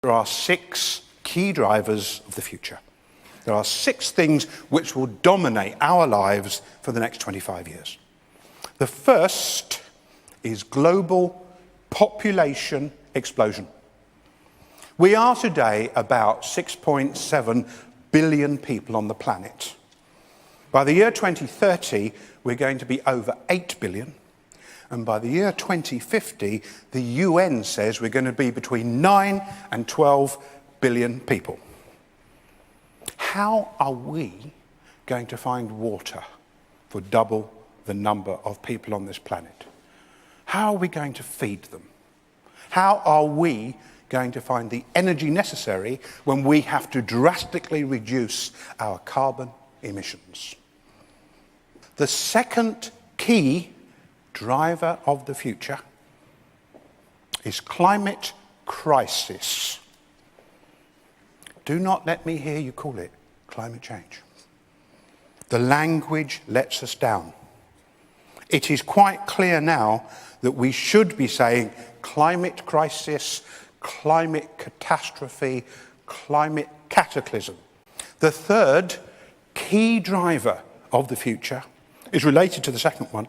There are 6 key drivers of the future. There are 6 things which will dominate our lives for the next 25 years. The first is global population explosion. We are today about 6.7 billion people on the planet. By the year 2030, we're going to be over 8 billion. And by the year 2050, the UN says we're going to be between 9 and 12 billion people. How are we going to find water for double the number of people on this planet? How are we going to feed them? How are we going to find the energy necessary when we have to drastically reduce our carbon emissions? The second key driver of the future is climate crisis. Do not let me hear you call it climate change. The language lets us down. It is quite clear now that we should be saying climate crisis, climate catastrophe, climate cataclysm. The third key driver of the future is related to the second one,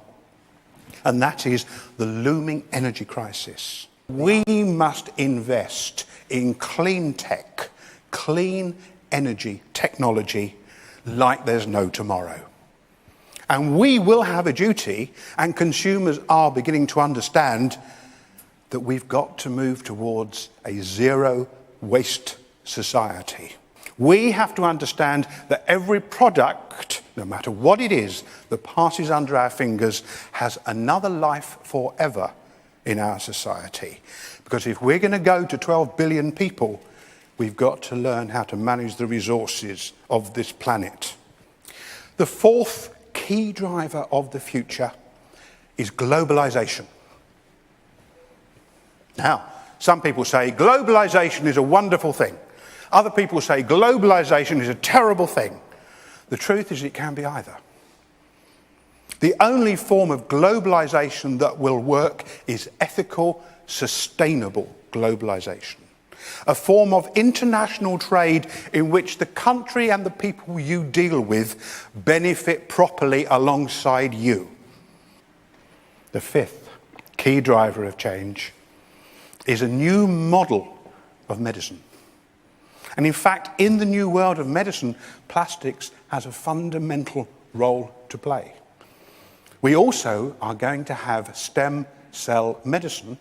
and that is the looming energy crisis. We must invest in clean tech, clean energy technology like there's no tomorrow. And we will have a duty, and consumers are beginning to understand that we've got to move towards a zero waste society. We have to understand that every product, no matter what it is, that passes under our fingers has another life forever in our society. Because if we're going to go to 12 billion people, we've got to learn how to manage the resources of this planet. The fourth key driver of the future is globalization. Now, some people say globalization is a wonderful thing. Other people say globalization is a terrible thing. The truth is it can be either. The only form of globalization that will work is ethical, sustainable globalization. A form of international trade in which the country and the people you deal with benefit properly alongside you. The fifth key driver of change is a new model of medicine. And in fact, in the new world of medicine, plastics has a fundamental role to play. We also are going to have stem cell medicine,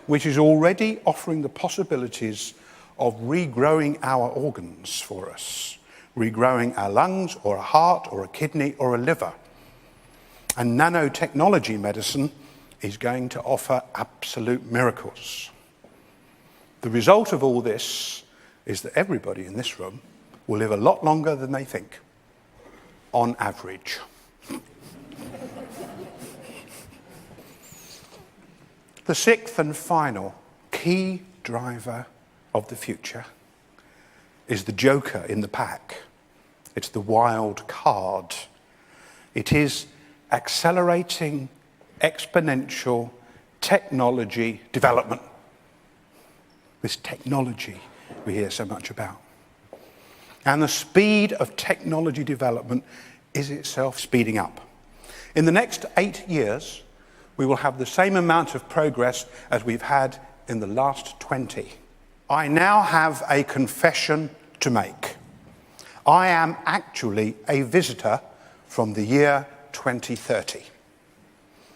which is already offering the possibilities of regrowing our organs for us, regrowing our lungs or a heart or a kidney or a liver. And nanotechnology medicine is going to offer absolute miracles. The result of all this is that everybody in this room will live a lot longer than they think, on average. The sixth and final key driver of the future is the joker in the pack. It's the wild card. It is accelerating exponential technology development. This technology we hear so much about. And the speed of technology development is itself speeding up. In the next 8 years, we will have the same amount of progress as we've had in the last 20. I now have a confession to make. I am actually a visitor from the year 2030.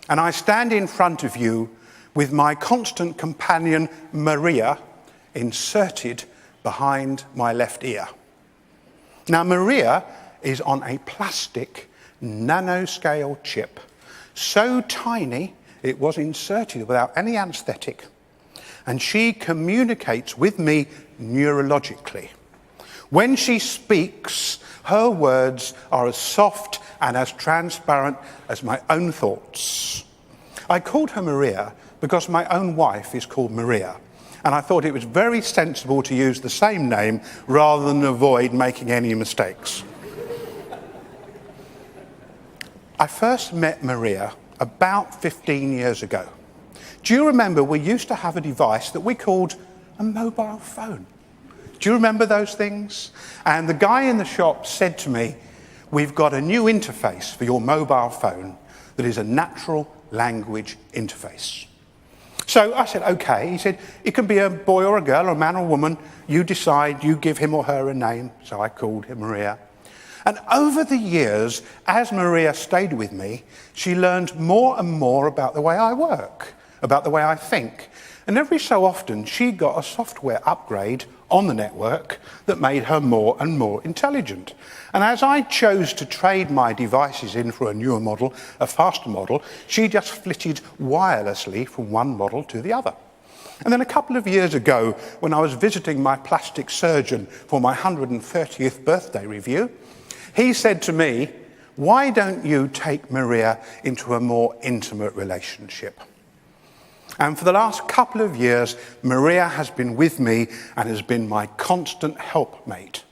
And I stand in front of you with my constant companion, Maria, inserted behind my left ear. Now, Maria is on a plastic nanoscale chip, so tiny it was inserted without any anesthetic, and she communicates with me neurologically. When she speaks, her words are as soft and as transparent as my own thoughts. I called her Maria because my own wife is called Maria, and I thought it was very sensible to use the same name rather than avoid making any mistakes. I first met Maria about 15 years ago. Do you remember we used to have a device that we called a mobile phone. Do you remember those things? And the guy in the shop said to me, we've got a new interface for your mobile phone that is a natural language interface. So I said, okay. He said, it can be a boy or a girl or a man or a woman. You decide, you give him or her a name. So I called him Maria. And over the years, as Maria stayed with me, she learned more and more about the way I work, about the way I think. And every so often, she got a software upgrade on the network that made her more and more intelligent. And as I chose to trade my devices in for a newer model, a faster model, she just flitted wirelessly from one model to the other. And then a couple of years ago, when I was visiting my plastic surgeon for my 130th birthday review, he said to me, why don't you take Maria into a more intimate relationship? And for the last couple of years, Maria has been with me and has been my constant helpmate.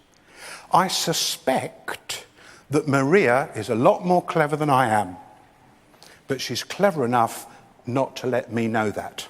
I suspect that Maria is a lot more clever than I am, but she's clever enough not to let me know that.